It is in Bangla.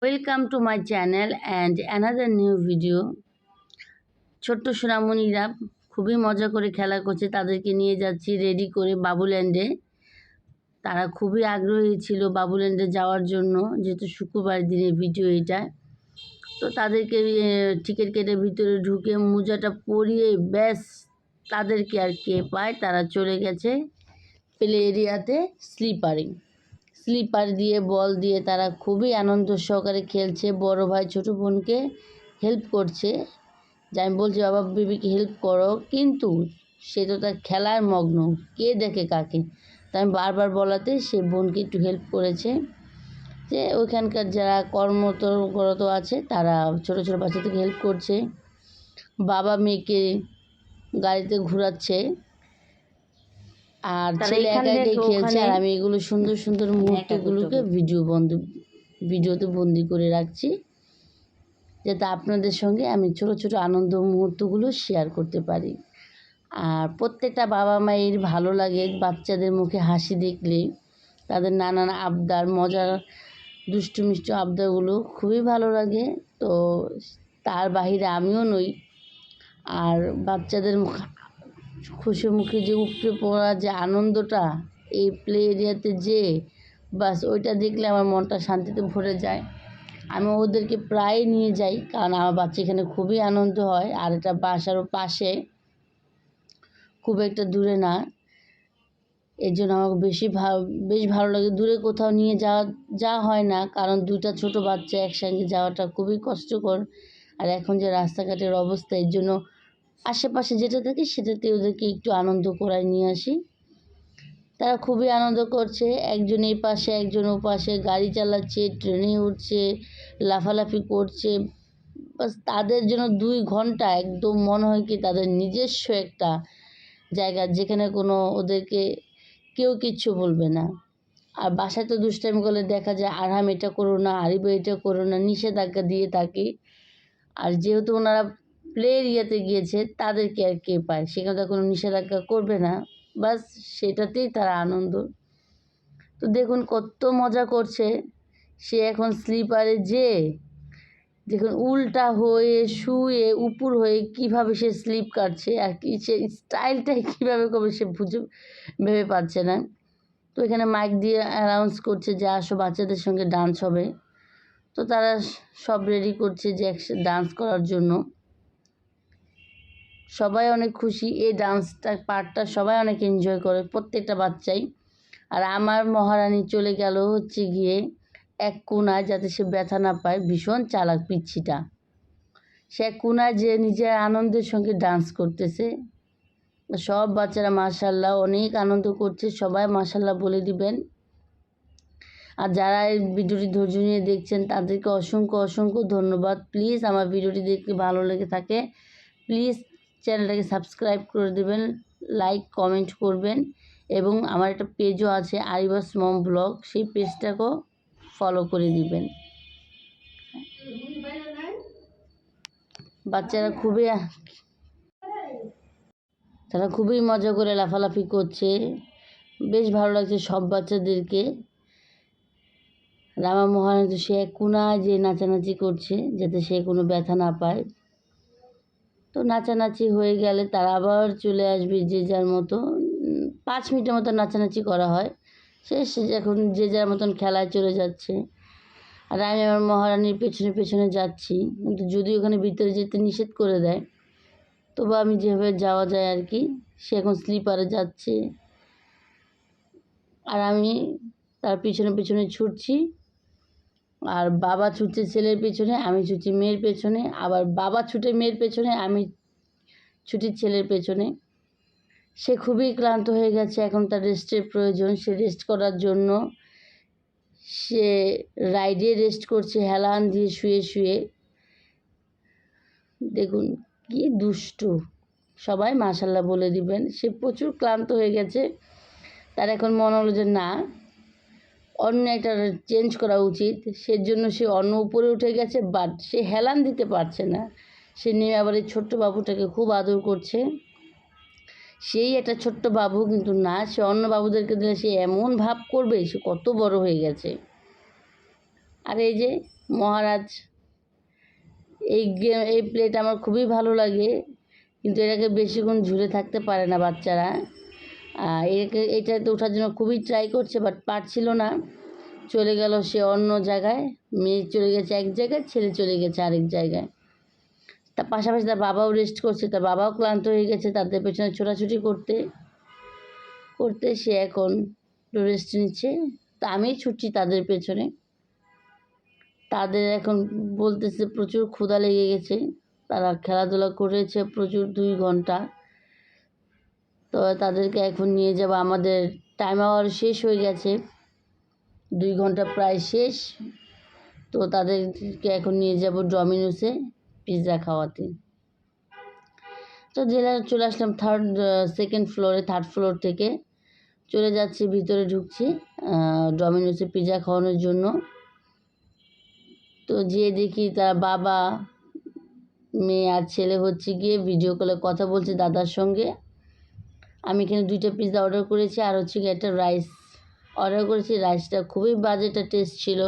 Welcome to my channel and another new video. ছোট্ট সোনামণিরা খুবই মজা করে খেলা করছে, তাদেরকে নিয়ে যাচ্ছি রেডি করে বাবুল্যান্ডে। তারা খুবই আগ্রহী ছিল বাবুল্যান্ডে যাওয়ার জন্য, যেহেতু শুক্রবার দিনের ভিডিও এটা। তো তাদেরকে টিকিট কেটে ভিতরে ঢুকে মোজাটা পরিয়ে ব্যাস তাদেরকে আর কে পায়, তারা চলে গেছে প্লে এরিয়াতে স্লিপার দিয়ে বল দিয়ে তারা খুবই আনন্দ সহকারে খেলছে। বড় ভাই ছোট বোনকে হেল্প করছে, যে আমি বলছি বাবা বেবিকে হেল্প করো, কিন্তু সে তো তার খেলার মগ্ন, কে দেখে কাকে। তাই আমি বারবার বলাতে সে বোনকে একটু হেল্প করেছে। যে ওইখানকার যারা কর্মরত আছে তারা ছোট ছোট বাচ্চাদেরকে হেল্প করছে। বাবা মেয়েকে গাড়িতে ঘোরাচ্ছে, আর ছেলে একা একাই খেলছে, আর আমি এগুলো সুন্দর সুন্দর মুহূর্তগুলোকে ভিডিওতে বন্দি করে রাখছি, যাতে আপনাদের সঙ্গে আমি ছোট ছোট আনন্দ মুহূর্তগুলো শেয়ার করতে পারি। আর প্রত্যেকটা বাবা মায়ের ভালো লাগে বাচ্চাদের মুখে হাসি দেখলে, তাদের নানান আবদার, মজার দুষ্টু মিষ্টি আবদারগুলো খুবই ভালো লাগে। তো তার বাহিরে আমিও নই। আর বাচ্চাদের খুশি মুখে যে উপড়ে পড়া যে আনন্দটা এই প্লে এরিয়াতে, যে বাস ওইটা দেখলে আমার মনটা শান্তিতে ভরে যায়। আমি ওদেরকে প্রায় নিয়ে যাই, কারণ আমার বাচ্চা এখানে খুবই আনন্দ হয়। আর এটা বাসারও পাশে, খুব একটা দূরে না, এর জন্য আমাকে বেশ ভালো লাগে। দূরে কোথাও নিয়ে যাওয়া হয় না, কারণ দুটা ছোট বাচ্চা একসঙ্গে যাওয়াটা খুবই কষ্টকর। আর এখন যে রাস্তাঘাটের অবস্থা, এর জন্য আশেপাশে যেটা থাকে সেটাতে ওদেরকে একটু আনন্দ করায় নিয়ে আসি। তারা খুবই আনন্দ করছে, একজন এই পাশে একজন ও পাশে, গাড়ি চালাচ্ছে, ট্রেনে উঠছে, লাফালাফি করছে। বাস তাদের জন্য 2 ঘন্টা একদম মনে হয় কি তাদের নিজস্ব একটা জায়গা, যেখানে কোনো ওদেরকে কেউ কিচ্ছু বলবে না। আর বাসায় তো দুষ্টামি করলে দেখা যায় আরহাম এটা করো না, আরিবা এটা করো না, নিষেধাজ্ঞা দিয়ে থাকি। আর যেহেতু ওনারা প্লে এরিয়াতে গিয়েছে, তাদেরকে আর কে পায়, সেখানে তো কোনো নিষেধাজ্ঞা করবে না, বাস সেটাতেই তারা আনন্দ। তো দেখুন কত মজা করছে। সে এখন স্লিপারে দেখুন উল্টা হয়ে শুয়ে উপর হয়ে কীভাবে সে স্লিপ কাটছে, আর কি সে স্টাইলটাই কীভাবে করবে সে ভেবে পাচ্ছে না। তো এখানে মাইক দিয়ে অ্যানাউন্স করছে যে আসো বাচ্চাদের সঙ্গে ডান্স হবে। তো তারা সব রেডি করছে যে ডান্স করার জন্য। সবাই অনেক খুশি, এই পার্টটা সবাই অনেক এনজয় করে, প্রত্যেকটা বাচ্চাই। আর আমার মহারানী চলে গেল হচ্ছে গিয়ে এক কোনায়, যাতে সে ব্যথা না পায়। ভীষণ চালাক পিচ্ছিটা, সে এক কোনায় যে নিজের আনন্দের সঙ্গে ডান্স করতেছে। সব বাচ্চারা মাশাআল্লাহ অনেক আনন্দ করছে, সবাই মাশাআল্লাহ বলে দিবেন। আর যারা এই ভিডিওটি ধৈর্য নিয়ে দেখছেন তাদেরকে অসংখ্য অসংখ্য ধন্যবাদ। প্লিজ আমার ভিডিওটি দেখতে ভালো লেগে থাকে প্লিজ চ্যানেলটাকে সাবস্ক্রাইব করে দেবেন, লাইক কমেন্ট করবেন, এবং আমার একটা পেজও আছে আরিবাস মম ব্লগ, সেই পেজটাকেও ফলো করে দিবেন। বাচ্চারা তারা খুবই মজা করে লাফালাফি করছে, বেশ ভালো লাগছে সব বাচ্চাদেরকে। রামা মহারানী তো সে এক কোনায় যে নাচানাচি করছে, যাতে সে কোনো ব্যথা না পায়। তো নাচানাচি হয়ে গেলে তারা আবার চলে আসবে যে যার মতো। 5 মিনিটের মতো নাচানাচি করা হয়, শেষ। এখন যে যার মতন খেলায় চলে যাচ্ছে। আর আমি আমার মহারানীর পেছনে পেছনে যাচ্ছি, কিন্তু যদি ওখানে ভিতরে যেতে নিষেধ করে দেয়, তবু আমি যেভাবে যাওয়া যায় আর কি। সে এখন স্লিপারে যাচ্ছে, আর আমি তার পিছনে পিছনে ছুটছি। আর বাবা ছুটছে ছেলের পেছনে, আমি ছুটছি মেয়ের পেছনে, আবার বাবা ছুটে মেয়ের পেছনে, আমি ছুটি ছেলের পেছনে। সে খুবই ক্লান্ত হয়ে গেছে, এখন তার রেস্টের প্রয়োজন। সে রেস্ট করার জন্য সে রাইডে রেস্ট করছে, হেলান দিয়ে শুয়ে শুয়ে। দেখুন কি দুষ্টু, সবাই মাশাআল্লাহ বলে দিবেন। সে প্রচুর ক্লান্ত হয়ে গেছে, তার এখন মনে হলো যে না, অন্য একটা চেঞ্জ করা উচিত। সেজন্য সে অন্য উপরে উঠে গেছে, বাট সে হেলান দিতে পারছে না। সে নেমে আবার এই ছোট্ট বাবুটাকে খুব আদর করছে। সেই একটা ছোট্ট বাবু, কিন্তু না, সে অন্য বাবুদেরকে দিলে সে এমন ভাব করবে সে কত বড় হয়ে গেছে। আর এই যে মহারাজ। এই প্লেট আমার খুবই ভালো লাগে, কিন্তু এটাকে বেশিক্ষণ ঝুলে থাকতে পারে না বাচ্চারা। এটাতে ওঠার জন্য খুবই ট্রাই করছে, বাট পারছিল না। চলে গেল সে অন্য জায়গায়, মেয়ে চলে গেছে এক জায়গায়, ছেলে চলে গেছে আরেক জায়গায়। তার পাশাপাশি তার বাবাও রেস্ট করছে, তার বাবাও ক্লান্ত হয়ে গেছে তাদের পেছনে ছোটাছুটি করতে করতে। সে এখন রেস্ট নিচ্ছে, তা আমি ছুটছি তাদের পেছনে। তাদের এখন বলতেছে প্রচুর ক্ষুধা লেগে গেছে, তারা খেলাধুলা করেছে প্রচুর 2 ঘন্টা। তো তাদেরকে এখন নিয়ে যাব, আমাদের টাইম আওয়ার শেষ হয়ে গেছে, 2 ঘন্টা প্রায় শেষ। তো তাদেরকে এখন নিয়ে যাব ডমিনোসে পিৎজা খাওয়াতে। তো চলে আসলাম সেকেন্ড ফ্লোরে, 3rd ফ্লোর থেকে চলে যাচ্ছি, ভিতরে ঢুকছি ডমিনোসে পিৎজা খাওয়ানোর জন্য। তো যেয়ে দেখি তার বাবা, মেয়ে আর ছেলে হচ্ছে গিয়ে ভিডিও কলে কথা বলছে দাদার সঙ্গে। আমি এখানে 2টা পিৎজা অর্ডার করেছি, আর হচ্ছে গিয়ে একটা রাইস অর্ডার করেছি। রাইসটা খুবই বাজে একটা টেস্ট ছিল।